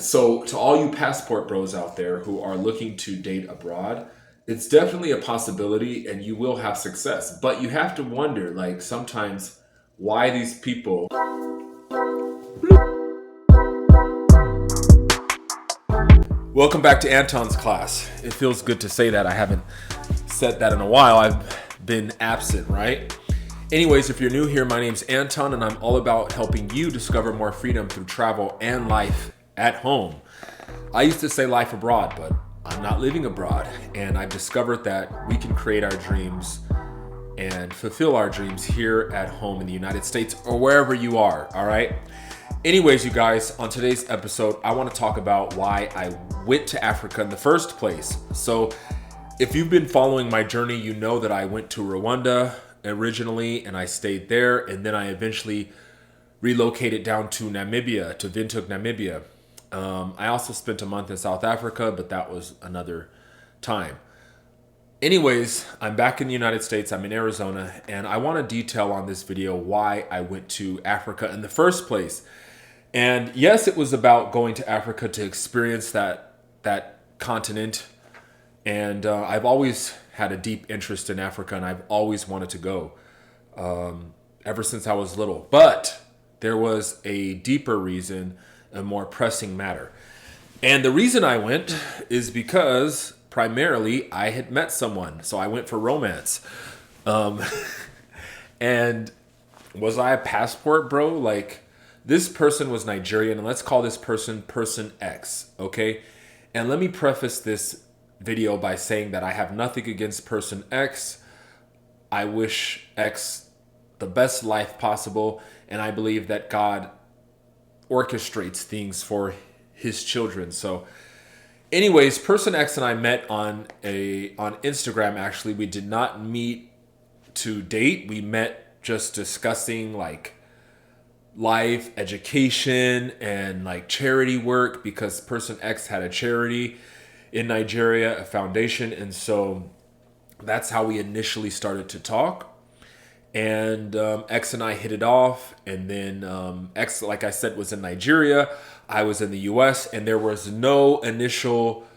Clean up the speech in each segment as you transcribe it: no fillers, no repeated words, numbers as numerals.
So, to all you passport bros out there who are looking to date abroad, it's definitely a possibility and you will have success. But you have to wonder, like, sometimes why these people. Welcome back to Anton's class. It feels good to say that. I haven't said that in a while. I've been absent, right? Anyways, if you're new here, my name's Anton and I'm all about helping you discover more freedom through travel and life at home. I used to say life abroad, but I'm not living abroad. And I've discovered that we can create our dreams and fulfill our dreams here at home in the United States or wherever you are, all right? Anyways, you guys, on today's episode, I want to talk about why I went to Africa in the first place. So if you've been following my journey, you know that I went to Rwanda originally and I stayed there. And then I eventually relocated down to Namibia, to Windhoek, Namibia. I also spent a month in South Africa, but that was another time. Anyways, I'm back in the United States. I'm in Arizona, and I want to detail on this video why I went to Africa in the first place. And yes, it was about going to Africa to experience that continent. And I've always had a deep interest in Africa, and I've always wanted to go ever since I was little. But there was a deeper reason, a more pressing matter. And the reason I went is because primarily I had met someone. So I went for romance. And was I a passport bro? Like, this person was Nigerian, and let's call this person X, okay? And let me preface this video by saying that I have nothing against person X. I wish X the best life possible, and I believe that God orchestrates things for his children. So anyways, person X and I met on Instagram. Actually, we did not meet to date. We met just discussing like life, education, and like charity work, because person X had a charity in Nigeria, a foundation. And so that's how we initially started to talk. And X and I hit it off. And then X, like I said, was in Nigeria. I was in the US, and there was no initial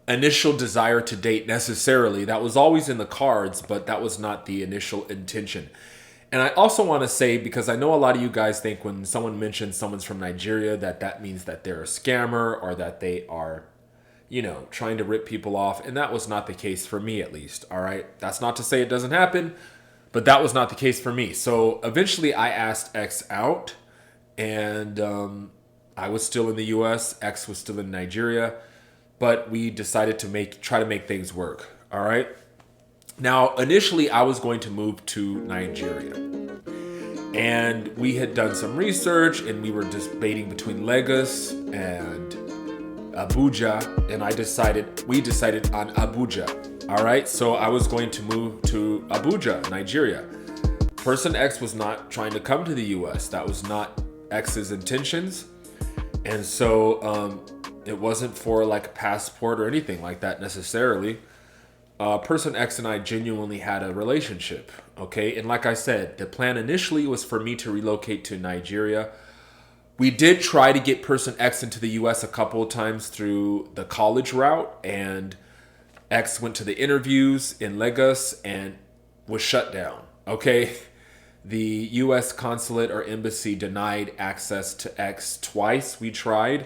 desire to date necessarily. That was always in the cards, but that was not the initial intention. And I also want to say, because I know a lot of you guys think when someone mentions someone's from Nigeria, that means that they're a scammer or that they are, trying to rip people off. And that was not the case for me, at least. All right. That's not to say it doesn't happen, but that was not the case for me. So eventually I asked X out, and I was still in the US. X was still in Nigeria, but we decided to try to make things work. All right. Now, initially, I was going to move to Nigeria, and we had done some research, and we were debating between Lagos and Abuja, and we decided on Abuja. All right, so I was going to move to Abuja, Nigeria. Person X was not trying to come to the US. That was not X's intentions, and so it wasn't for like a passport or anything like that necessarily. Person X and I genuinely had a relationship, okay? And like I said, the plan initially was for me to relocate to Nigeria. We did try to get person X into the US a couple of times through the college route, and X went to the interviews in Lagos and was shut down, okay? The US consulate or embassy denied access to X twice. We tried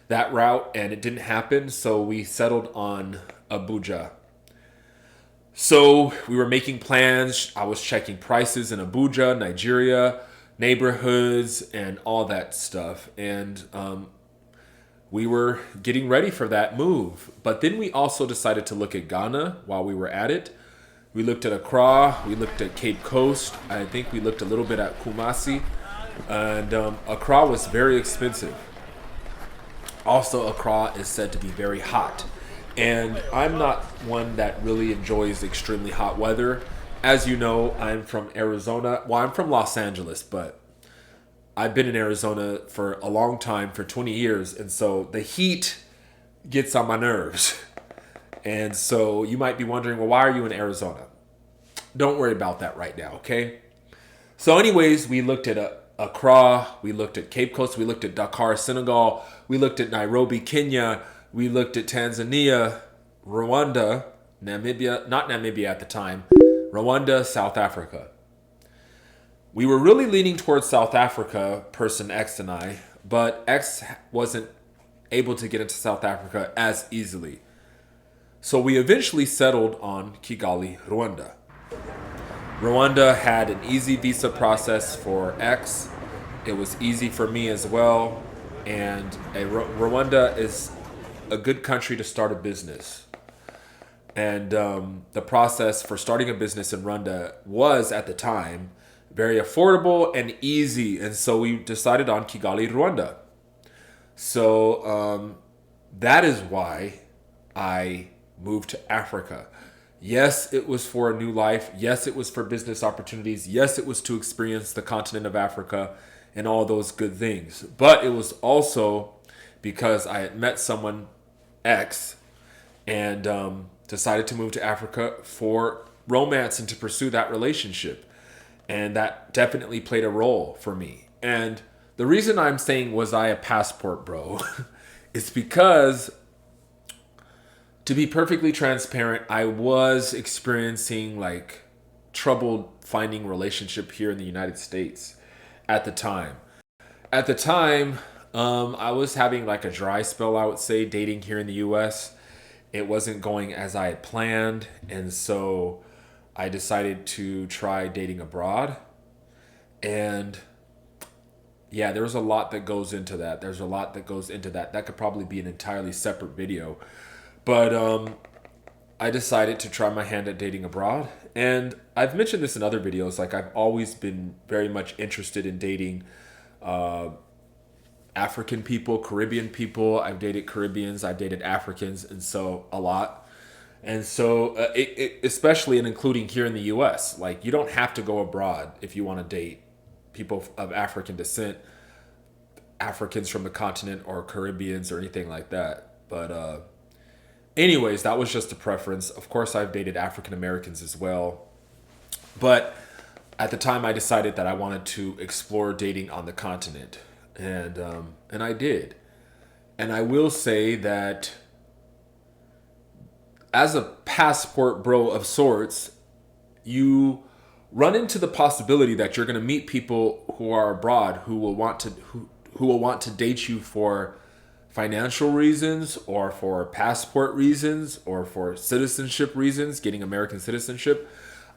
that route and it didn't happen, so we settled on Abuja. So we were making plans. I was checking prices in Abuja, Nigeria, neighborhoods, and all that stuff. And we were getting ready for that move. But then we also decided to look at Ghana while we were at it. We looked at Accra. We looked at Cape Coast. I think we looked a little bit at Kumasi. And Accra was very expensive. Also, Accra is said to be very hot. And I'm not one that really enjoys extremely hot weather. As you know, I'm from Arizona. Well, I'm from Los Angeles, but I've been in Arizona for a long time, for 20 years. And so the heat gets on my nerves. And so you might be wondering, well, why are you in Arizona? Don't worry about that right now, okay? So anyways, we looked at Accra, we looked at Cape Coast, we looked at Dakar, Senegal, we looked at Nairobi, Kenya, we looked at Tanzania, Rwanda, Namibia, not Namibia at the time, Rwanda, South Africa. We were really leaning towards South Africa, person X and I, but X wasn't able to get into South Africa as easily. So we eventually settled on Kigali, Rwanda. Rwanda had an easy visa process for X. It was easy for me as well. And Rwanda is a good country to start a business. And the process for starting a business in Rwanda was, at the time, very affordable and easy. And so we decided on Kigali, Rwanda. So that is why I moved to Africa. Yes, it was for a new life. Yes, it was for business opportunities. Yes, it was to experience the continent of Africa and all those good things. But it was also because I had met someone X and decided to move to Africa for romance and to pursue that relationship. And that definitely played a role for me. And the reason I'm saying, was I a passport bro, is because, to be perfectly transparent, I was experiencing like trouble finding relationship here in the United States at the time. At the time, I was having like a dry spell, I would say, dating here in the US. It wasn't going as I had planned. And so I decided to try dating abroad. And yeah, there's a lot that goes into that. That could probably be an entirely separate video. But I decided to try my hand at dating abroad. And I've mentioned this in other videos. Like, I've always been very much interested in dating African people, Caribbean people. I've dated Caribbeans, I've dated Africans, and so a lot. And so, especially and including here in the US, like, you don't have to go abroad if you want to date people of African descent, Africans from the continent, or Caribbeans or anything like that. But anyways, that was just a preference. Of course, I've dated African Americans as well. But at the time, I decided that I wanted to explore dating on the continent. And I did. And I will say that as a passport bro of sorts, you run into the possibility that you're going to meet people who are abroad who will want to date you for financial reasons, or for passport reasons, or for citizenship reasons, getting American citizenship.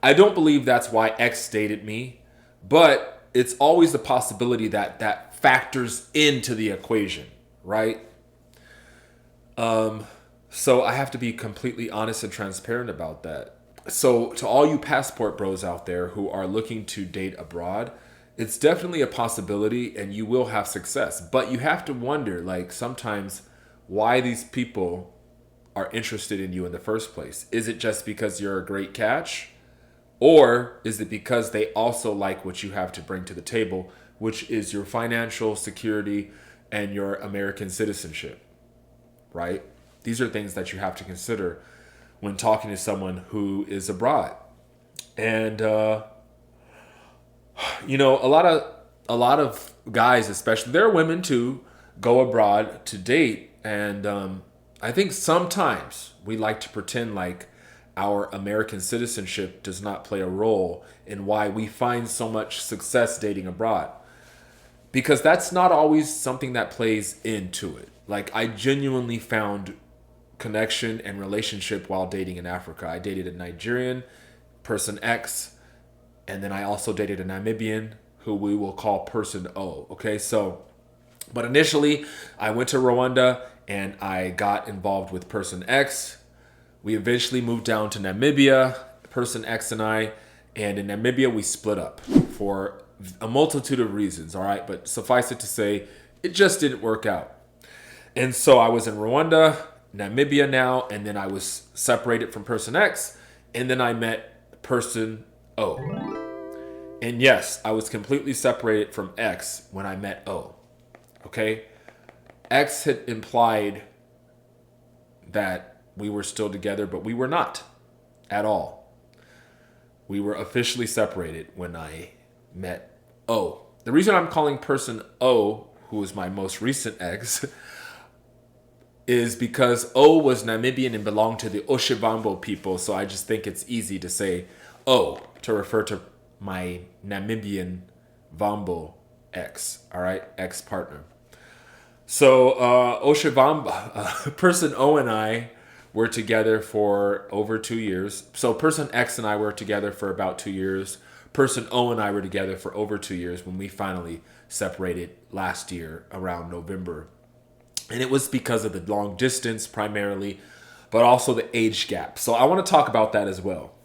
I don't believe that's why X dated me, but it's always the possibility that that factors into the equation, right? So I have to be completely honest and transparent about that. So to all you passport bros out there who are looking to date abroad, it's definitely a possibility and you will have success. But you have to wonder, like, sometimes why these people are interested in you in the first place. Is it just because you're a great catch? Or is it because they also like what you have to bring to the table, which is your financial security and your American citizenship, right? These are things that you have to consider when talking to someone who is abroad. And you know, a lot of guys, especially, there are women too, go abroad to date. And I think sometimes we like to pretend like our American citizenship does not play a role in why we find so much success dating abroad, because that's not always something that plays into it. Like, I genuinely found connection and relationship while dating in Africa. I dated a Nigerian, person X, and then I also dated a Namibian, who we will call person O. Okay, so, but initially I went to Rwanda and I got involved with person X. We eventually moved down to Namibia, person X and I, and in Namibia we split up for a multitude of reasons, all right? But suffice it to say, it just didn't work out. And so I was in Rwanda, Namibia now, and then I was separated from person X, and then I met person O. And yes, I was completely separated from X when I met O. Okay? X had implied that we were still together, but we were not at all. We were officially separated when I met O. the reason I'm calling person O, who is my most recent ex, is because O was Namibian and belonged to the Oshivambo people. So I just think it's easy to say O to refer to my Namibian Vambo ex, all right, ex partner. So Oshivamba, person O and I were together for over 2 years. So person X and I were together for about 2 years. Person O and I were together for over 2 years when we finally separated last year around November. And it was because of the long distance primarily, but also the age gap. So I want to talk about that as well.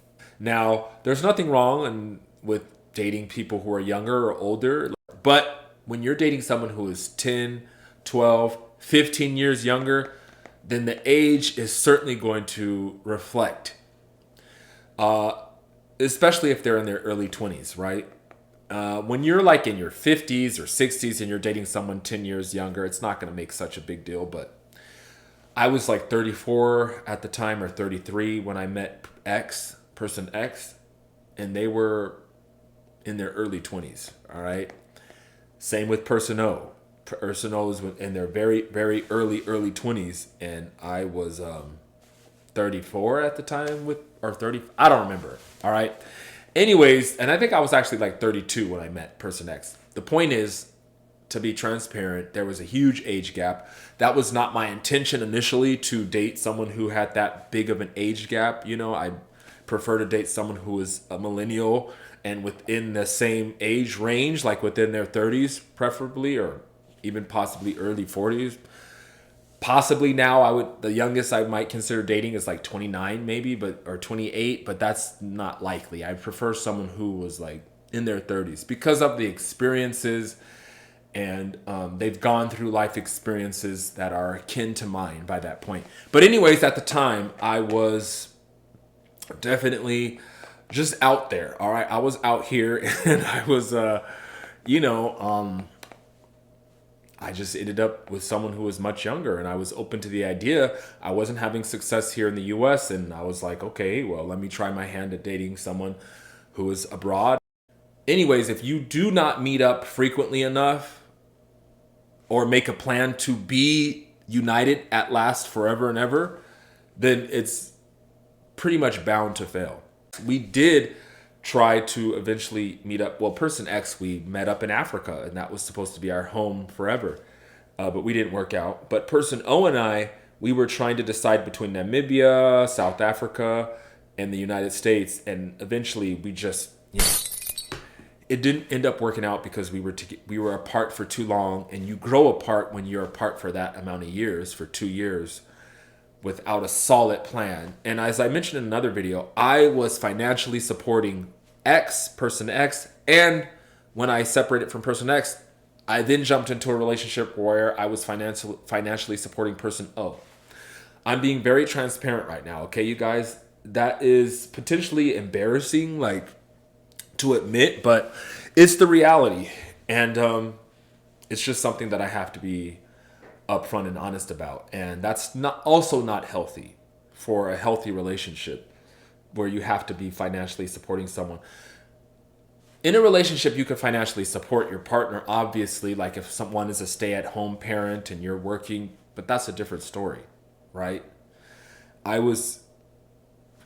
Now, there's nothing wrong with dating people who are younger or older, but when you're dating someone who is 10, 12, 15 years younger, then the age is certainly going to reflect, especially if they're in their early 20s, right? When you're like in your 50s or 60s and you're dating someone 10 years younger, it's not going to make such a big deal. But I was like 34 at the time or 33 when I met person X, and they were in their early 20s, all right? Same with person O. Person O was in their very, very early 20s, and I was 34 at the time or 30. I don't remember, all right? Anyways, and I think I was actually like 32 when I met person X. The point is, to be transparent, there was a huge age gap. That was not my intention initially, to date someone who had that big of an age gap. You know, I prefer to date someone who is a millennial and within the same age range, like within their 30s preferably, or even possibly early 40s. Possibly now, the youngest I might consider dating is like 29 maybe, or 28, but that's not likely. I prefer someone who was like in their 30s because of the experiences, and they've gone through life experiences that are akin to mine by that point. But anyways, at the time, I was definitely just out there, all right? I was out here, and I was, I just ended up with someone who was much younger, and I was open to the idea. I wasn't having success here in the US, and I was like, okay, well, let me try my hand at dating someone who is abroad. Anyways, if you do not meet up frequently enough or make a plan to be united at last forever and ever, then it's pretty much bound to fail. We did try to eventually meet up. Well, person X, we met up in Africa, and that was supposed to be our home forever, but we didn't work out. But person O and I, we were trying to decide between Namibia, South Africa, and the United States, and eventually we just, it didn't end up working out because we were apart for too long, and you grow apart when you're apart for that amount of years, for 2 years, without a solid plan. And as I mentioned in another video, I was financially supporting person X, and when I separated from person X, I then jumped into a relationship where I was financially supporting person O. I'm being very transparent right now, okay, you guys? That is potentially embarrassing, like, to admit, but it's the reality. And it's just something that I have to be upfront and honest about, and that's not healthy for a healthy relationship where you have to be financially supporting someone. In a relationship, you can financially support your partner, obviously, like if someone is a stay-at-home parent and you're working, but that's a different story, right? I was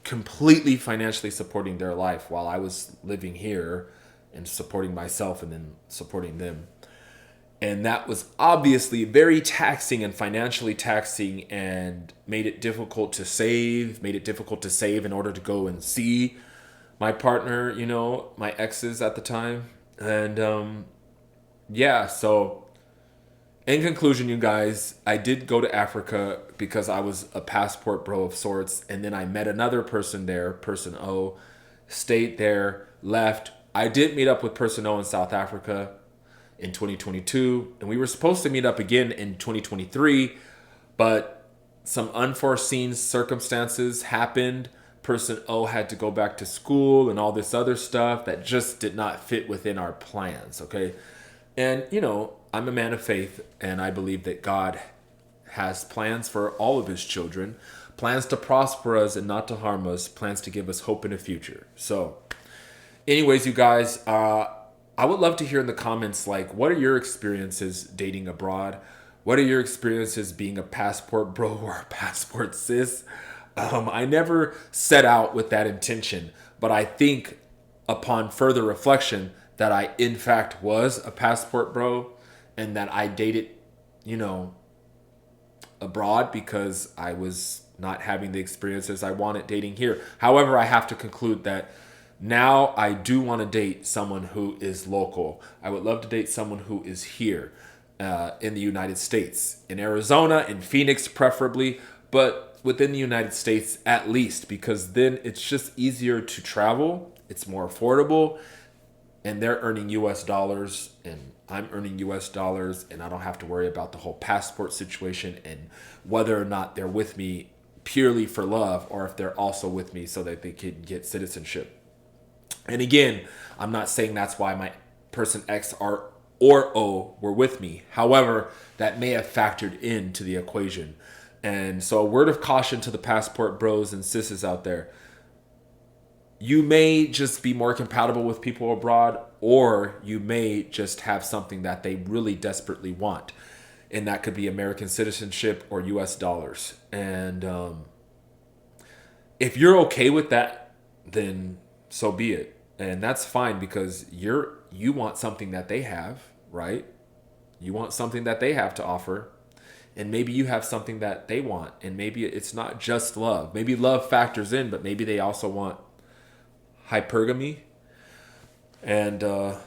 completely financially supporting their life while I was living here and supporting myself and then supporting them. And that was obviously very taxing and financially taxing, and made it difficult to save in order to go and see my partner, my exes at the time. And so in conclusion, you guys, I did go to Africa because I was a passport bro of sorts. And then I met another person there, person O, stayed there, left. I did meet up with person O in South Africa in 2022, and we were supposed to meet up again in 2023, but some unforeseen circumstances happened. Person O had to go back to school and all this other stuff that just did not fit within our plans, okay? And, I'm a man of faith, and I believe that God has plans for all of his children, plans to prosper us and not to harm us, plans to give us hope in the future. So anyways, you guys, I would love to hear in the comments, like, what are your experiences dating abroad? What are your experiences being a passport bro or a passport sis? I never set out with that intention, but I think upon further reflection that I, in fact, was a passport bro and that I dated, you know, abroad because I was not having the experiences I wanted dating here. However, I have to conclude that now I do want to date someone who is local. I would love to date someone who is here in the United States, in Arizona, in Phoenix preferably, but within the United States at least, because then it's just easier to travel. It's more affordable, and they're earning US dollars and I'm earning US dollars, and I don't have to worry about the whole passport situation and whether or not they're with me purely for love or if they're also with me so that they can get citizenship. And again, I'm not saying that's why my person X or O were with me. However, that may have factored into the equation. And so a word of caution to the passport bros and sisses out there. You may just be more compatible with people abroad, or you may just have something that they really desperately want. And that could be American citizenship or US dollars. And if you're okay with that, then so be it. And that's fine because you want something that they have, right? You want something that they have to offer. And maybe you have something that they want. And maybe it's not just love. Maybe love factors in, but maybe they also want hypergamy and a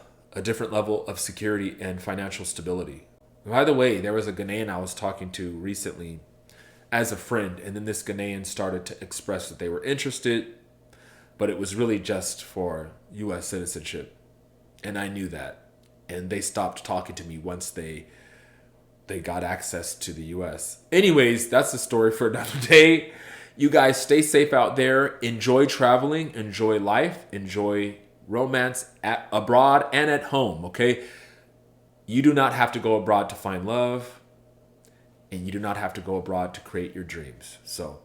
different level of security and financial stability. By the way, there was a Ghanaian I was talking to recently as a friend, and then this Ghanaian started to express that they were interested, but it was really just for US citizenship. And I knew that. And they stopped talking to me once they got access to the US. Anyways, that's the story for another day. You guys stay safe out there. Enjoy traveling, enjoy life, enjoy romance abroad and at home, okay? You do not have to go abroad to find love, and you do not have to go abroad to create your dreams. So,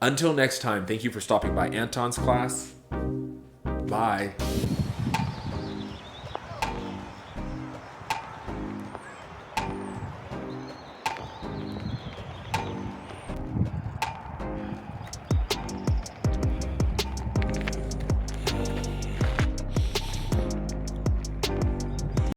until next time, thank you for stopping by Anton's class. Bye.